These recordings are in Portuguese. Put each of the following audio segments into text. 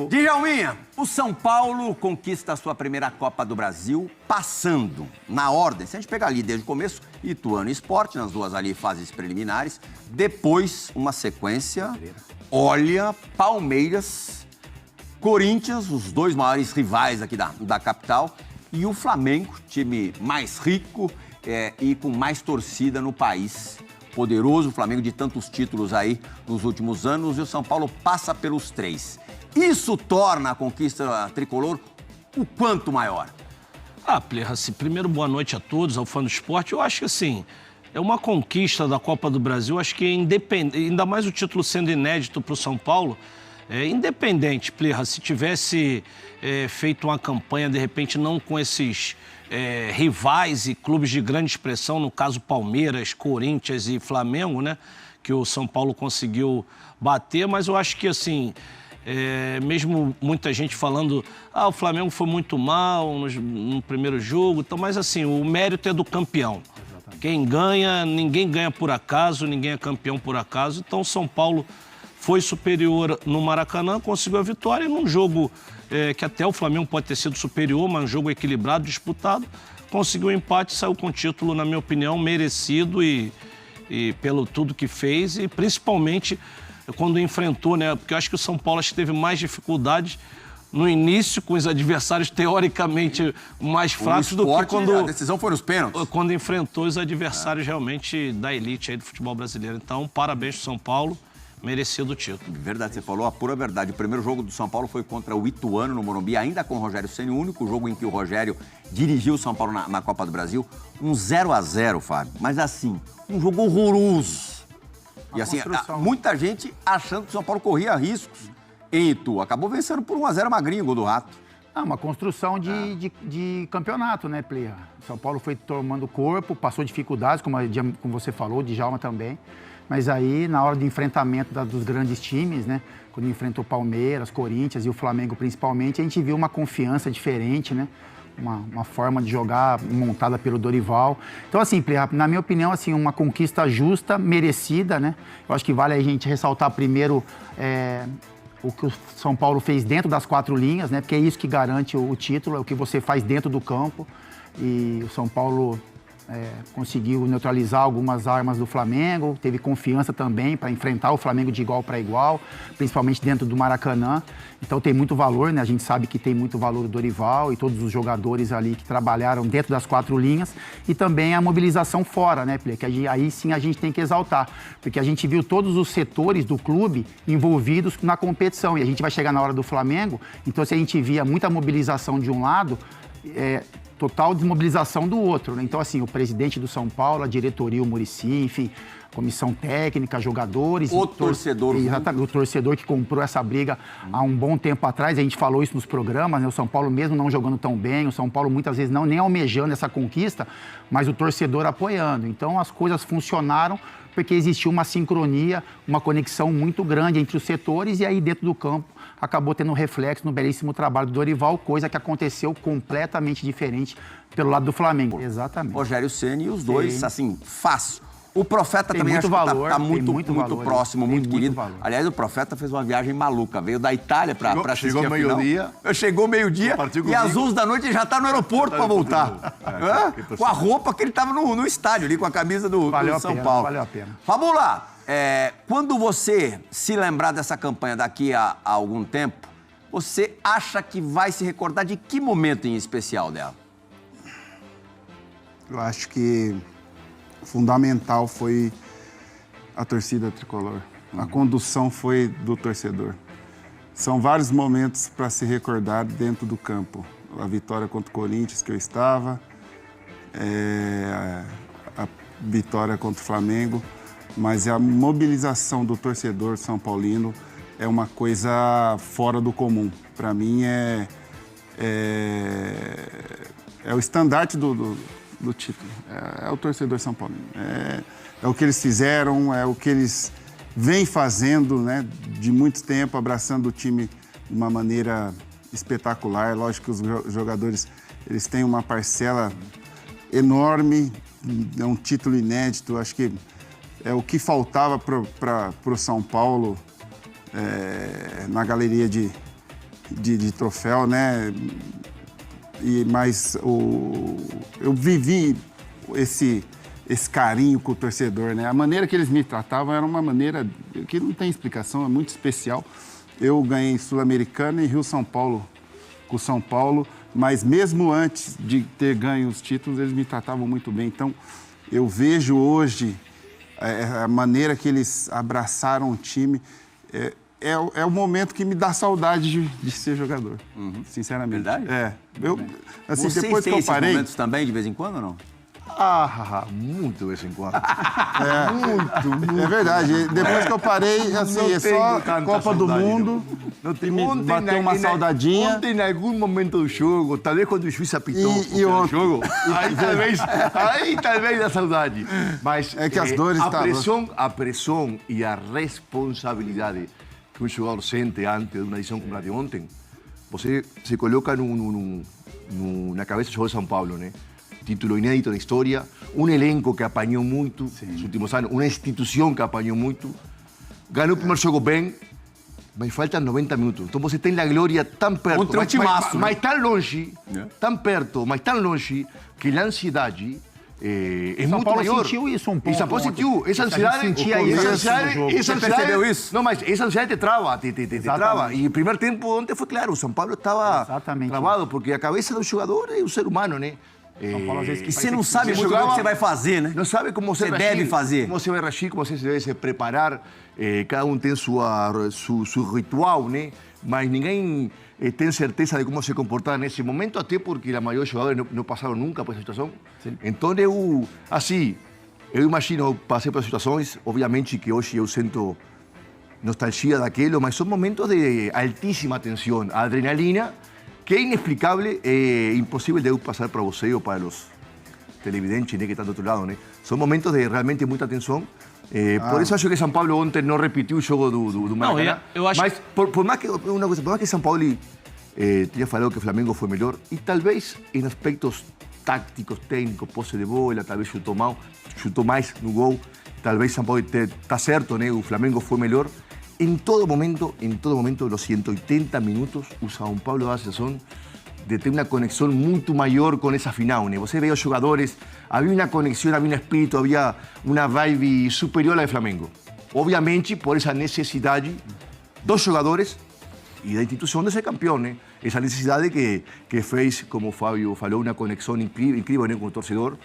Djalminha, o São Paulo conquista a sua primeira Copa do Brasil passando na ordem. Se a gente pegar ali desde o começo, Ituano e Sport, nas duas ali fases preliminares. Depois, uma sequência, olha, Palmeiras, Corinthians, os dois maiores rivais aqui da capital, e o Flamengo, time mais rico e com mais torcida no país. Poderoso, o Flamengo de tantos títulos aí nos últimos anos, e o São Paulo passa pelos três. Isso torna a conquista tricolor o quanto maior? Plirra, assim, primeiro boa noite a todos, ao fã do esporte. Eu acho que, assim, é uma conquista da Copa do Brasil, acho que ainda mais o título sendo inédito para o São Paulo, independente, Plirra, se tivesse feito uma campanha, de repente, não com esses rivais e clubes de grande expressão, no caso Palmeiras, Corinthians e Flamengo, né, que o São Paulo conseguiu bater, mas eu acho que, assim, mesmo muita gente falando, o Flamengo foi muito mal no primeiro jogo, então, mas assim, o mérito é do campeão. Exatamente. Quem ganha, ninguém ganha por acaso, ninguém é campeão por acaso, então o São Paulo foi superior no Maracanã, conseguiu a vitória num jogo que até o Flamengo pode ter sido superior, mas um jogo equilibrado, disputado, conseguiu o empate, saiu com o título, na minha opinião, merecido e pelo tudo que fez e principalmente quando enfrentou, né? Porque eu acho que o São Paulo teve mais dificuldades no início com os adversários teoricamente mais fracos do que quando a decisão foi nos pênaltis. Quando enfrentou os adversários realmente da elite aí do futebol brasileiro. Então, parabéns pro São Paulo, merecido o título. Verdade, você falou a pura verdade. O primeiro jogo do São Paulo foi contra o Ituano no Morumbi, ainda com o Rogério Ceni, o único jogo em que o Rogério dirigiu o São Paulo na Copa do Brasil. Um 0-0, Fábio. Mas assim, um jogo horroroso. E assim, muita gente achando que o São Paulo corria riscos em Itu. Acabou vencendo por 1-0 magrinho, gol do Rato. Uma construção de campeonato, né, Plirra? São Paulo foi tomando corpo, passou dificuldades, como você falou, de Djalma também. Mas aí, na hora do enfrentamento dos grandes times, né? Quando enfrentou Palmeiras, Corinthians e o Flamengo principalmente, a gente viu uma confiança diferente, né? Uma forma de jogar montada pelo Dorival. Então, assim, na minha opinião, assim, uma conquista justa, merecida, né? Eu acho que vale a gente ressaltar primeiro o que o São Paulo fez dentro das quatro linhas, né? Porque é isso que garante o título, é o que você faz dentro do campo. E o São Paulo conseguiu neutralizar algumas armas do Flamengo, teve confiança também para enfrentar o Flamengo de igual para igual, principalmente dentro do Maracanã. Então tem muito valor, né? A gente sabe que tem muito valor o Dorival e todos os jogadores ali que trabalharam dentro das quatro linhas e também a mobilização fora, né, Ple? Que aí sim a gente tem que exaltar, porque a gente viu todos os setores do clube envolvidos na competição e a gente vai chegar na hora do Flamengo, então se a gente via muita mobilização de um lado, total desmobilização do outro, né? Então, assim, o presidente do São Paulo, a diretoria, o Muricy, enfim, comissão técnica, jogadores... O torcedor. Exatamente, o torcedor que comprou essa briga há um bom tempo atrás, a gente falou isso nos programas, né? O São Paulo mesmo não jogando tão bem, o São Paulo muitas vezes nem almejando essa conquista, mas o torcedor apoiando. Então, as coisas funcionaram porque existiu uma sincronia, uma conexão muito grande entre os setores e aí dentro do campo acabou tendo um reflexo no belíssimo trabalho do Dorival, coisa que aconteceu completamente diferente pelo lado do Flamengo. Exatamente. Rogério Ceni e os dois, assim, fácil. O Profeta tem também muito acho valor, que tá muito valor, próximo, muito querido. Valor. Aliás, o Profeta fez uma viagem maluca, veio da Itália para assistir chegou a final. Chegou meio-dia e às 11 da noite ele já está no aeroporto para voltar. Com a roupa que ele estava no estádio ali, com a camisa do São Paulo. Valeu a pena. Vamos lá. Quando você se lembrar dessa campanha daqui a algum tempo, você acha que vai se recordar de que momento em especial dela? Eu acho que fundamental foi a torcida tricolor. A condução foi do torcedor. São vários momentos para se recordar dentro do campo. A vitória contra o Corinthians, que eu estava, a vitória contra o Flamengo, mas a mobilização do torcedor são paulino é uma coisa fora do comum. Para mim, é o estandarte do título. É o torcedor são paulino. É o que eles fizeram, é o que eles vêm fazendo, né, de muito tempo, abraçando o time de uma maneira espetacular. Lógico que os jogadores eles têm uma parcela enorme, é um título inédito. Acho que é o que faltava para o São Paulo na galeria de de troféu, né? Mas eu vivi esse carinho com o torcedor, né? A maneira que eles me tratavam era uma maneira que não tem explicação, é muito especial. Eu ganhei Sul-Americana e Rio-São Paulo com o São Paulo, mas mesmo antes de ter ganho os títulos, eles me tratavam muito bem. Então, eu vejo hoje a maneira que eles abraçaram o time. É o momento que me dá saudade de ser jogador, sinceramente. Verdade? Assim, Vocês depois têm que eu esses parei... momentos também, de vez em quando, ou não? Muito de vez em quando. É verdade. Depois que eu parei, assim, é só Copa do Mundo. Me bateu uma saudadinha. Ontem, em algum momento do jogo, talvez quando o juiz apitou o ontem? jogo, aí talvez dá saudade. Mas é que as dores a pressão e a responsabilidade que um jogador sente antes de uma decisão como a de ontem, você se coloca na cabeça do jogador de São Paulo, né? Título inédito na história, um elenco que apanhou muito nos últimos anos, uma instituição que apanhou muito, ganhou o primeiro jogo bem, mas faltam 90 minutos. Então você tem a glória tão perto, mas tão longe, tão perto, mas tão longe, que a ansiedade é muito maior. São Paulo sentiu isso um pouco. E São Paulo sentiu. Essa ansiedade... Você percebeu isso? Não, mas essa ansiedade te trava, te trava. E o primeiro tempo ontem foi claro, o São Paulo estava travado, porque a cabeça do jogador é o ser humano, né? E você não sabe muito bem o que você vai fazer, né? Não sabe como você deve fazer. Como você vai reagir, como você deve se preparar. Cada um tem seu ritual, né? Mas ninguém tem certeza de como se comportar nesse momento, até porque a maioria dos jogadores não passaram nunca por essa situação. Então, eu imagino, eu passei por situações, obviamente que hoje eu sinto nostalgia daquilo, mas são momentos de altíssima tensão, adrenalina, que é inexplicável, é impossível de eu passar para você ou para os televidentes, né, que estão do outro lado, né? São momentos de realmente muita tensão. Por isso acho que São Paulo ontem não repetiu o jogo do Maracanã. Eu acho... Mas por mais que São Paulo tenha falado que o Flamengo foi melhor, e talvez em aspectos tácticos, técnicos, posse de bola, talvez chutou mais no gol, talvez São Paulo está certo, né? O Flamengo foi melhor. En todo momento, los 180 minutos, o São Paulo dá a sensação de ter uma conexão muito maior com essa final, né? Você vê os jogadores, havia uma conexão, havia um espírito, havia uma vibe superior ao Flamengo. Obviamente, por essa necessidade dos jogadores e da instituição de ser campeão, né? Essa necessidade que fez, como o Fábio falou, uma conexão incrível, né, com o torcedor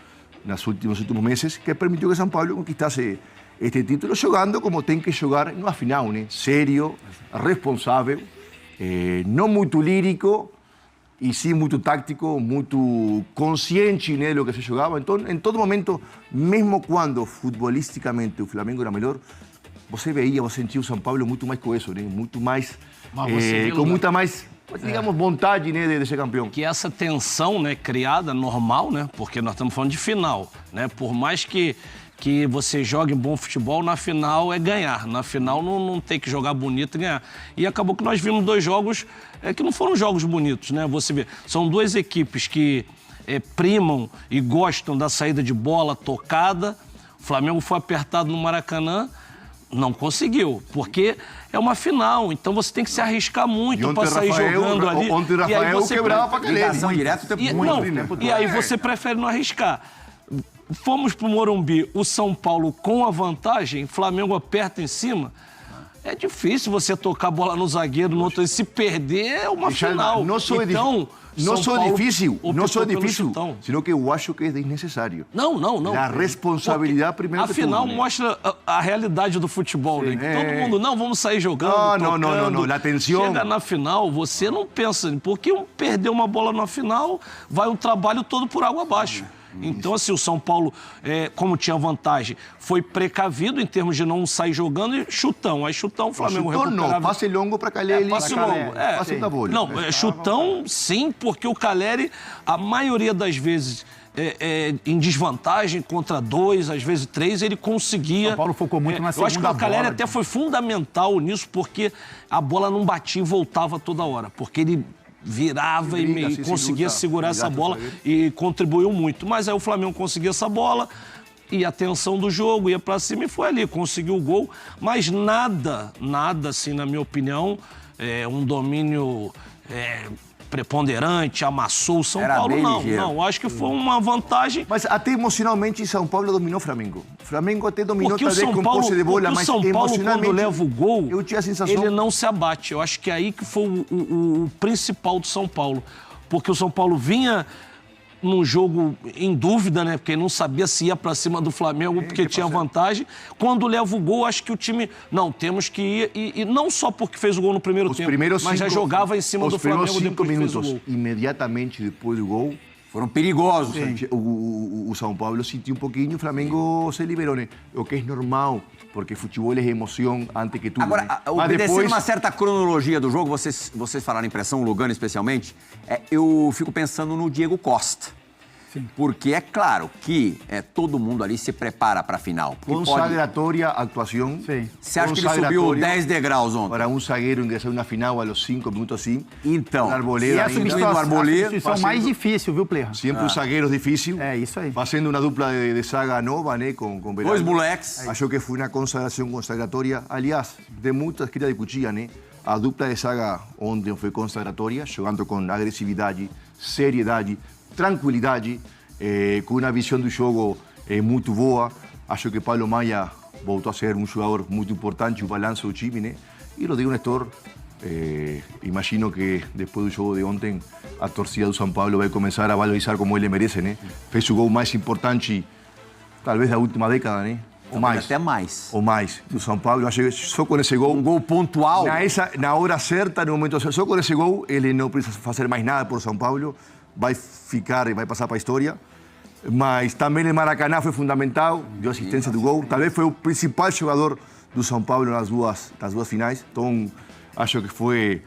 nos últimos meses, que permitiu que São Paulo conquistasse este título jogando como tem que jogar numa final, né? Sério, responsável, não muito lírico, e sim muito táctico, muito consciente, né, do que se jogava. Então, em todo momento, mesmo quando futbolisticamente o Flamengo era melhor, você sentia o São Paulo muito mais coeso, né? Muito mais, com muita mais, digamos, vontade, né, de ser campeão. Que essa tensão, né, criada, normal, né, porque nós estamos falando de final, né, por mais que você jogue bom futebol, na final é ganhar. Na final não tem que jogar bonito e ganhar. E acabou que nós vimos dois jogos que não foram jogos bonitos, né? Você vê, são duas equipes que primam e gostam da saída de bola tocada. O Flamengo foi apertado no Maracanã, não conseguiu, porque é uma final, então você tem que se arriscar muito para sair jogando ali. Ontem o Rafael quebrava para E aí você prefere não arriscar. Fomos para o Morumbi, o São Paulo com a vantagem, Flamengo aperta em cima. É difícil você tocar a bola no zagueiro, no outro, e se perder é uma final. Não só difícil, senão que eu acho que é desnecessário. Não. A responsabilidade primeiro. Afinal, mostra a realidade do futebol, né? Todo mundo, vamos sair jogando, não, a tensão. Chega na final, você não pensa, porque perder uma bola na final, vai um trabalho todo por água abaixo. Então, assim, o São Paulo, como tinha vantagem, foi precavido em termos de não sair jogando e chutão. Aí chutão, o Flamengo recuperava. Não, passe longo para Caleri. Passe longo, passe da bola. Não, chutão, sim, porque o Caleri, a maioria das vezes, em desvantagem contra 2, às vezes 3, ele conseguia... São Paulo focou muito na segunda bola. Eu acho que o Caleri até foi fundamental nisso, porque a bola não batia e voltava toda hora. Porque ele virava e conseguia segurar essa bola e contribuiu muito. Mas aí o Flamengo conseguia essa bola e a tensão do jogo ia para cima e foi ali, conseguiu o gol. Mas nada, assim, na minha opinião, um domínio preponderante, amassou o São Era Paulo, bem não. ligeiro. Não, acho que foi uma vantagem. Mas até emocionalmente, São Paulo dominou o Flamengo. O Flamengo até dominou, Porque o talvez, São com Paulo, posse de bola, porque mas o São Paulo, quando emocionalmente, leva o gol, eu tinha a sensação... ele não se abate. Eu acho que é aí que foi o principal do São Paulo. Porque o São Paulo vinha num jogo em dúvida, né? Porque ele não sabia se ia para cima do Flamengo, porque tinha vantagem. Quando leva o gol, acho que o time... Não, temos que ir. E não só porque fez o gol no primeiro tempo, mas já jogava em cima do Flamengo depois que fez o gol. Imediatamente depois do gol, Foram perigosos. o São Paulo sentiu um pouquinho, o Flamengo se liberou, né? O que é normal, porque futebol é emoção antes que tudo. Agora, né? obedecendo uma certa cronologia do jogo, vocês falaram impressão, o Lugano especialmente, eu fico pensando no Diego Costa. Sim. Porque é claro que todo mundo ali se prepara para a final. Consagratória atuação. Sim. Você acha que ele subiu 10 degraus ontem? Para um zagueiro ingressar na final a los 5 minutos assim. Então, Arboleda E a ainda. substituição mais difícil, viu, Plirra? Sempre os zagueiros difícil. É isso aí. Fazendo uma dupla de zaga nova, né? Com Beraldo. dois moleques. Acho que foi uma consagração consagratória. Aliás, de muita escrita de Cuchilla, né? A dupla de zaga ontem foi consagratória, jogando com agressividade, seriedade, tranquilidade, com uma visão do jogo muito boa. Acho que Pablo Maia voltou a ser um jogador muito importante, o balanço do time, né? E Rodrigo Nestor, imagino que depois do jogo de ontem, a torcida do São Paulo vai começar a valorizar como ele merece, né? Fez o gol mais importante, talvez da última década, né? Ou mais. Até mais. Ou mais, do São Paulo. Acho que só com esse gol... Um gol pontual. Na hora certa, no momento certo. Só com esse gol, ele não precisa fazer mais nada por São Paulo. Vai ficar e vai passar para a história. Mas também o Maracanã foi fundamental, deu assistência do gol. Talvez foi o principal jogador do São Paulo nas duas finais. Então, acho que foi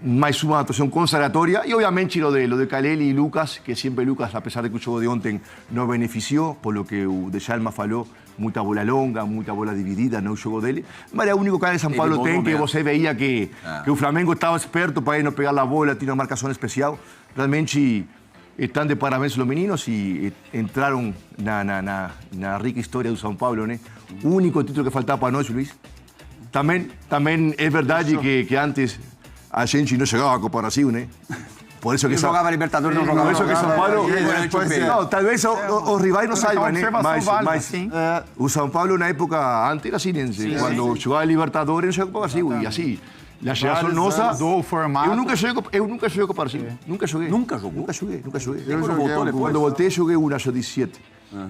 mais uma atuação consagratória. E, obviamente, lo de Caleli e Lucas, que sempre Lucas, apesar de que o jogo de ontem não beneficiou, por lo que o Djalma falou, muita bola longa, muita bola dividida no jogo dele. Mas é o único cara que São Paulo tem, que você veia que o Flamengo estava esperto para ele não pegar a bola, tinha uma marcação especial. Realmente... Estão de parabéns os meninos e entraram na rica história do São Paulo, né? O único título que faltava para nós, Luiz. Também é verdade que antes a gente não chegava à Copa Brasil, né? Por isso que jogava Libertadores, não jogava. Por isso que São Paulo... Não, talvez os rivais não saibam, né? Mas o São Paulo na época antes era assim, né? Quando jogava Libertadores, não chegava à Copa Brasil. E assim... A geração nossa... Mudou o formato. Eu nunca joguei Copa Brasil. Nunca joguei. Nunca jogou? Nunca joguei. Quando voltei, joguei uma, acho, 17.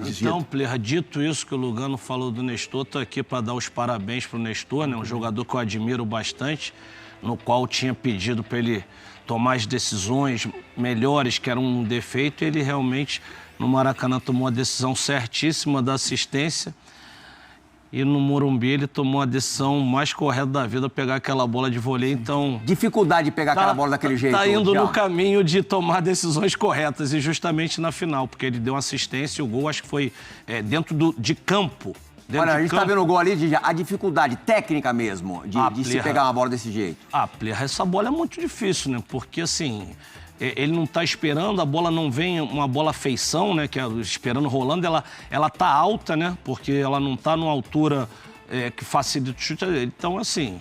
Então, Plirra, dito isso que o Lugano falou do Nestor, estou aqui para dar os parabéns para o Nestor, né? Um jogador que eu admiro bastante, no qual tinha pedido para ele tomar as decisões melhores, que era um defeito, e ele realmente, no Maracanã, tomou a decisão certíssima da assistência. E no Morumbi ele tomou a decisão mais correta da vida, pegar aquela bola de vôlei, então... Dificuldade de pegar aquela bola daquele jeito. Está indo no caminho de tomar decisões corretas, e justamente na final, porque ele deu uma assistência e o gol, acho que foi dentro de campo. Olha, a gente está vendo o gol ali, a dificuldade técnica mesmo de se pegar uma bola desse jeito. Plirra, essa bola é muito difícil, né? Porque, assim... Ele não está esperando, a bola não vem, uma bola feição, né? Que é esperando, rolando, ela tá alta, né? Porque ela não está numa altura que facilita o chute. Então, assim,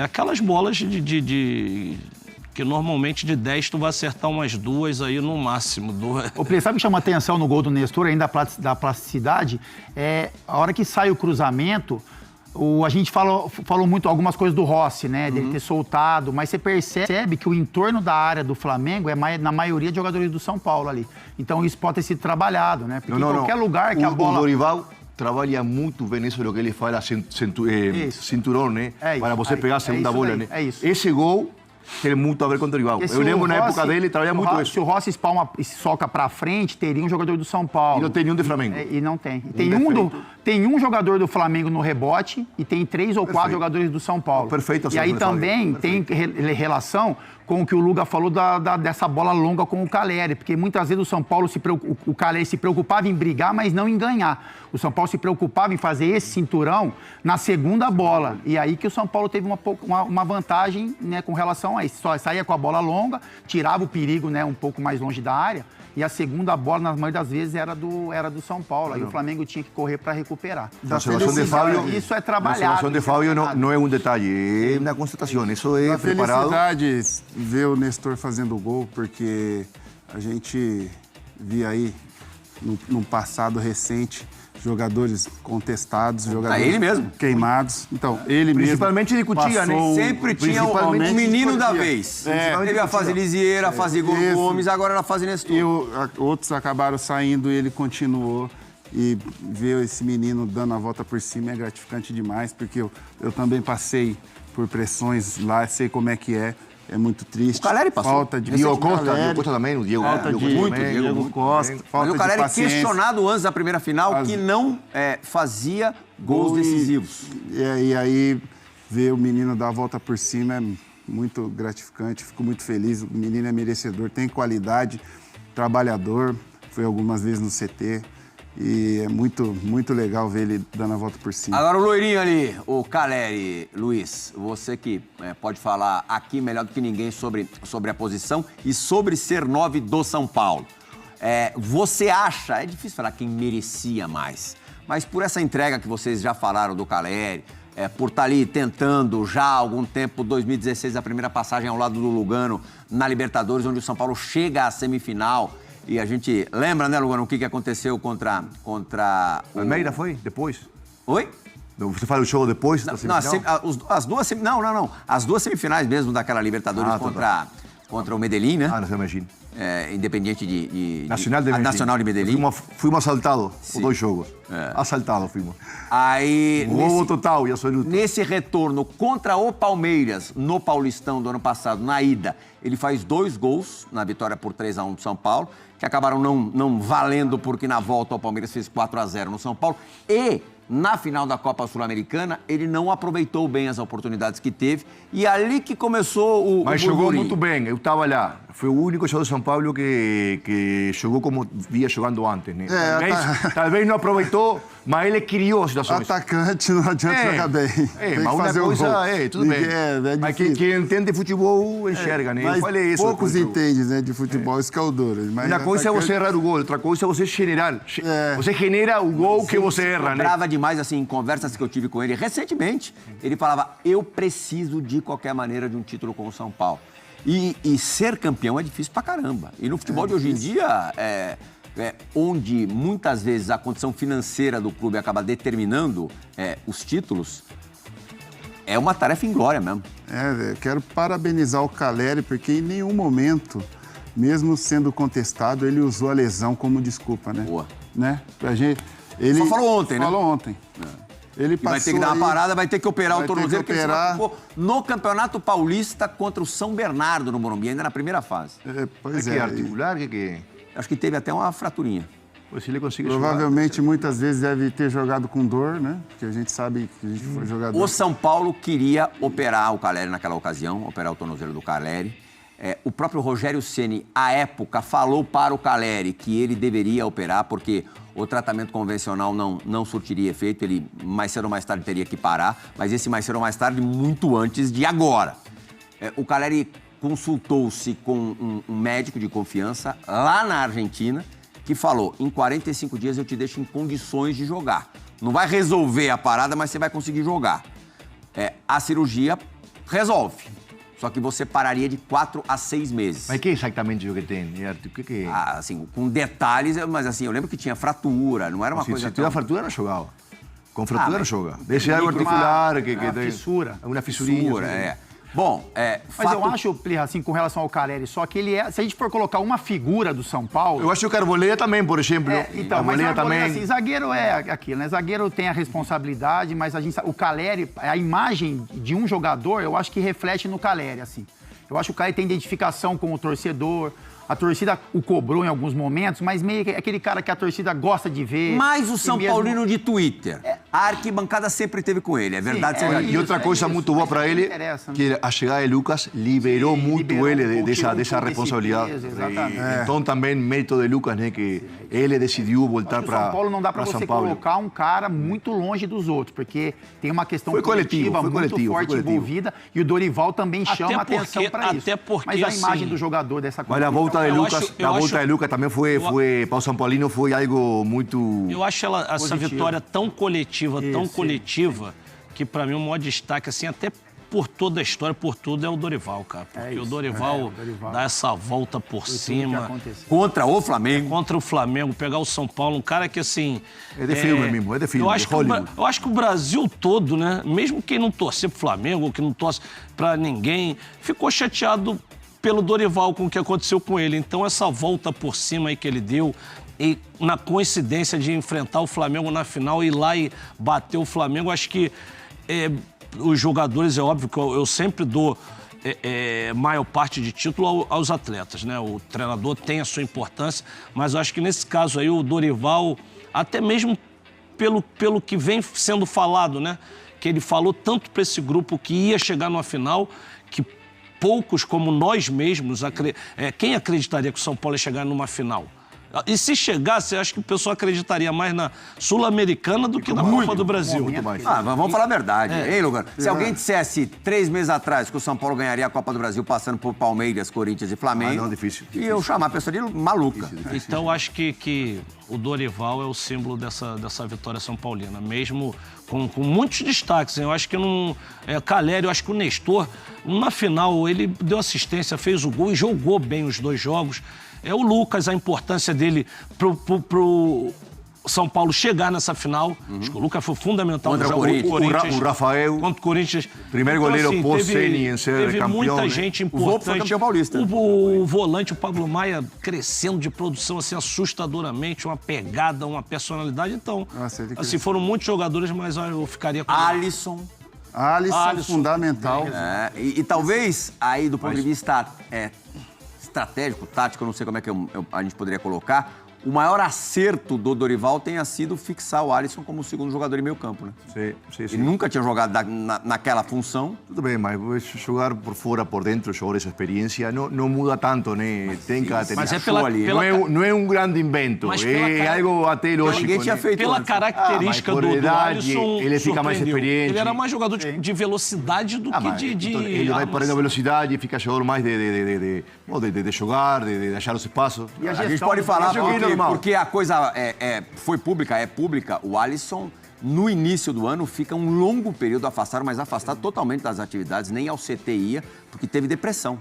aquelas bolas que normalmente de 10 tu vai acertar umas 2 aí no máximo. O Plirra, sabe o que chama atenção no gol do Nestor, ainda da plasticidade? A hora que sai o cruzamento... A gente falou muito algumas coisas do Rossi, né? Dele ter soltado, mas você percebe que o entorno da área do Flamengo é na maioria de jogadores do São Paulo ali. Então isso pode ter sido trabalhado, né? Porque em qualquer lugar que a bola... O Dorival trabalha muito bem isso, o que ele fala, cinturão, né? Para você pegar a segunda bola, né? É isso. Esse gol tem muito a ver com o Dorival. Eu lembro na época dele, trabalha muito isso. Se o Rossi espalma e soca pra frente, teria um jogador do São Paulo. E não tem nenhum de Flamengo. E não tem. Tem um jogador do Flamengo no rebote e tem 3 ou 4 jogadores do São Paulo. Perfeito. E aí também tem relação com o que o Luga falou dessa bola longa com o Calleri, porque muitas vezes o São Paulo o Calleri se preocupava em brigar, mas não em ganhar. O São Paulo se preocupava em fazer esse cinturão na segunda bola. E aí que o São Paulo teve uma vantagem, né, com relação transição, aí só saía com a bola longa, tirava o perigo, né, um pouco mais longe da área, e a segunda bola, na maioria das vezes, era do São Paulo. Aí o Flamengo tinha que correr para recuperar. La observación de Fabio, Isso é la trabalhado. observación de Fabio no es un detalle, es una constatación. Eso es A preparado. felicidade ver o Nestor fazendo gol, porque a gente via aí, num passado recente, jogadores contestados, jogadores ele mesmo. queimados. Então, ele Principalmente mesmo de Cotia, né? passou- Sempre tinha o principalmente menino da Cotia. vez. É. Teve a fase Lisieira, a fase Igor Isso. Gomes, agora na fase Nestor. Outros acabaram saindo e ele continuou. E ver esse menino dando a volta por cima é gratificante demais, porque eu também passei por pressões lá, sei como é que é. É muito triste. O Caleri passou. Falta de Diego Costa Caleri, também, o Diego. falta Diego de Costa também, Diego Costa, Mas falta o de Caleri paciência. questionado antes da primeira final que não fazia gols decisivos. E aí, ver o menino dar a volta por cima é muito gratificante, fico muito feliz. O menino é merecedor, tem qualidade, trabalhador, foi algumas vezes no CT. E é muito, muito legal ver ele dando a volta por cima. Agora o loirinho ali, o Caleri, Luiz, você que pode falar aqui melhor do que ninguém sobre a posição e sobre ser 9 do São Paulo. Você acha, é difícil falar quem merecia mais, mas por essa entrega que vocês já falaram do Caleri, por estar ali tentando já há algum tempo, 2016, a primeira passagem ao lado do Lugano na Libertadores, onde o São Paulo chega à semifinal. E a gente lembra, né, Lugano, o que aconteceu contra o... Almeida foi? Depois? Oi? Você fala o jogo depois da Não, semifinal? as duas não. As duas semifinais mesmo daquela Libertadores contra o Medellín, né? Nacional de Medellín. Independiente de Nacional de Medellín. Nacional de Medellín. Fuimos assaltados por 2 jogos. Assaltados fuimos. Aí, Roubo total e absoluto. nesse retorno contra o Palmeiras, no Paulistão do ano passado, na ida, ele faz 2 gols na vitória por 3-1 do São Paulo, que acabaram não valendo porque na volta o Palmeiras fez 4-0 no São Paulo. E na final da Copa Sul-Americana, ele não aproveitou bem as oportunidades que teve. E ali que começou Mas o jogou burburinho. muito bem, eu estava lá. Foi o único jogador de São Paulo que jogou como via jogando antes, né? Talvez não aproveitou, mas ele criou situações. Atacante não adianta jogar bem. Tem mas que uma fazer coisa, o gol. tudo bem. Mas difícil. quem entende futebol enxerga, né? Eu Mas falei isso. poucos depois do jogo. entendem, né, de futebol, isso que é o duro. Mas Uma coisa é atacante- você errar o gol, outra coisa é você generar. Você genera o gol que você erra, né? Brava demais, assim, em conversas que eu tive com ele recentemente. Ele falava, eu preciso de qualquer maneira de um título com o São Paulo. E ser campeão é difícil pra caramba. E no futebol de hoje em dia, onde muitas vezes a condição financeira do clube acaba determinando os títulos, é uma tarefa inglória mesmo. Eu quero parabenizar o Caleri, porque em nenhum momento, mesmo sendo contestado, ele usou a lesão como desculpa, né? Boa. Né? Pra gente, ele Só falou ontem, né? Falou ontem. Ele E vai ter que dar uma parada, vai ter que operar o tornozelo, porque ele se machucou no Campeonato Paulista contra o São Bernardo, no Morumbi, ainda na primeira fase. Pois Que é. articular, que... Acho que teve até uma fraturinha. Pois se ele consegue Provavelmente, muitas vezes, deve ter jogado com dor, né? Porque a gente sabe que a gente foi jogador. O São Paulo queria operar o Caleri naquela ocasião, operar o tornozelo do Caleri. O próprio Rogério Ceni, à época, falou para o Caleri que ele deveria operar, porque o tratamento convencional não surtiria efeito, ele mais cedo ou mais tarde teria que parar, mas esse mais cedo ou mais tarde, muito antes de agora. O Caleri consultou-se com um médico de confiança lá na Argentina, que falou, em 45 dias eu te deixo em condições de jogar. Não vai resolver a parada, mas você vai conseguir jogar. A cirurgia resolve. Só que você pararia de 4 a 6 meses. Mas que exatamente o que tem? O que é? Assim, com detalhes, mas assim, eu lembro que tinha fratura, não era uma coisa Se tiver tão... fratura, não jogava. Com fratura, não mas joga. Desse algo articular, que uma tem... fissura. Uma fissurinha. Fissura, Bom, Mas eu acho, Plirra, assim, com relação ao Caleri, só que ele se a gente for colocar uma figura do São Paulo... Eu acho que o Carboleia também, por exemplo. Então, mas assim, zagueiro é aquilo, né? Zagueiro tem a responsabilidade, mas a gente sabe, o Caleri, a imagem de um jogador, eu acho que reflete no Caleri, assim. Eu acho que o Caleri tem identificação com o torcedor, A torcida o cobrou em alguns momentos, mas meio que aquele cara que a torcida gosta de ver. Mas o São mesmo... Paulino de Twitter, a arquibancada sempre esteve com ele, é verdade? Sim, seja é dita. E outra coisa isso, muito boa mas para é ele, interessa, né? que a chegada de Lucas liberou muito liberou ele um pouco, dessa tirou um pouco responsabilidade. desse peso, exatamente. Então também mérito de Lucas, né, que ele decidiu voltar Acho que o para São Paulo não dá para São você Paulo. colocar um cara muito longe dos outros, porque tem uma questão Foi coletivo, coletiva foi muito coletivo, forte foi coletivo. envolvida e o Dorival também Até chama porque- atenção para isso. até porque, Mas a imagem assim, do jogador dessa Mas a volta de Eu Lucas, acho- eu acho- também foi para o São Paulino foi algo muito. Eu acho essa Positivo. vitória tão coletiva, Isso. que pra mim o maior destaque, assim, até por toda a história, por tudo, é o Dorival, cara. Porque isso. o Dorival O Dorival. dá essa volta por Tudo que cima. aconteceu. Contra o Flamengo. Contra o Flamengo, pegar o São Paulo, um cara que assim. É de filme mesmo, é de filme, Eu acho, de que o Bra- Hollywood. eu acho que o Brasil todo, né? Mesmo quem não torcer pro Flamengo, ou que não torce pra ninguém, ficou chateado pelo Dorival com o que aconteceu com ele. Então, essa volta por cima aí que ele deu, e na coincidência de enfrentar o Flamengo na final, ir lá e bater o Flamengo, acho que os jogadores, é óbvio que eu sempre dou maior parte de título aos atletas, né? O treinador tem a sua importância, mas eu acho que nesse caso aí o Dorival, até mesmo pelo que vem sendo falado, né? Que ele falou tanto para esse grupo que ia chegar numa final, que poucos, como nós mesmos, quem acreditaria que o São Paulo ia chegar numa final? E se chegasse, acho que o pessoal acreditaria mais na Sul-Americana do que na Copa do Brasil. Muito mais. Ah, mas vamos falar a verdade. Hein, Lugano? Se alguém dissesse 3 meses atrás que o São Paulo ganharia a Copa do Brasil passando por Palmeiras, Corinthians e Flamengo, não, difícil. e eu chamar a pessoa de maluca. Então, acho que o Dorival é o símbolo dessa vitória São Paulina, mesmo com muitos destaques. Eu acho que não... Calheri, eu acho que o Nestor, na final, ele deu assistência, fez o gol e jogou bem os dois jogos. O Lucas, a importância dele pro São Paulo chegar nessa final. Acho que o Lucas foi fundamental Contra no o jogo Corinthians. O Rafael, contra o Corinthians. primeiro goleiro assim, pós-Ceni em ser teve campeão, muita né? gente O Volpe importante. foi campeão paulista. O volante, o Pablo Maia, crescendo de produção assim, assustadoramente, uma pegada, uma personalidade. Então, Nossa, ele assim, cresceu. foram muitos jogadores, mas eu ficaria com Alisson. Alisson, fundamental. E talvez, aí, do ponto de vista estratégico, tático, eu não sei como é que a gente poderia colocar, o maior acerto do Dorival tenha sido fixar o Alisson como o segundo jogador em meio campo, né? Sim. Ele nunca tinha jogado naquela função. Tudo bem, mas jogar por fora, por dentro, jogar essa experiência, não muda tanto, né? Tem características. Mas é Achou ali. Não é um grande invento, Mas pela é cara- algo até lógico. Ninguém tinha né? feito Pela antes. característica Ah, mas por do idade, Alisson, ele fica mais surpreendeu. experiente. Ele era mais jogador de velocidade do que Mas, de então, ele vai armação. perdendo velocidade, fica jogador mais de jogar, de achar os espaços. E A gente gestão- pode falar eu joguei normal. porque a coisa foi pública, é pública. O Alisson, no início do ano, fica um longo período afastado, mas afastado totalmente das atividades, nem ao CT ia, porque teve depressão.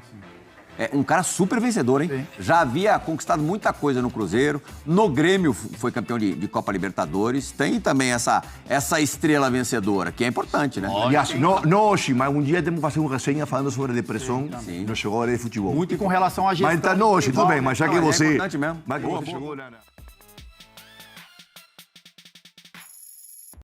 É um cara super vencedor, hein? Sim. Já havia conquistado muita coisa no Cruzeiro, no Grêmio foi campeão de Copa Libertadores, tem também essa estrela vencedora, que é importante, né? Aliás, não hoje, mas um dia temos que fazer uma resenha falando sobre depressão nos jogadores de futebol. E com relação à gestão... Mas então, não hoje, tudo bem, mas já que Não, mas é você... importante mesmo. Mas que Boa, você boa. chegou, né?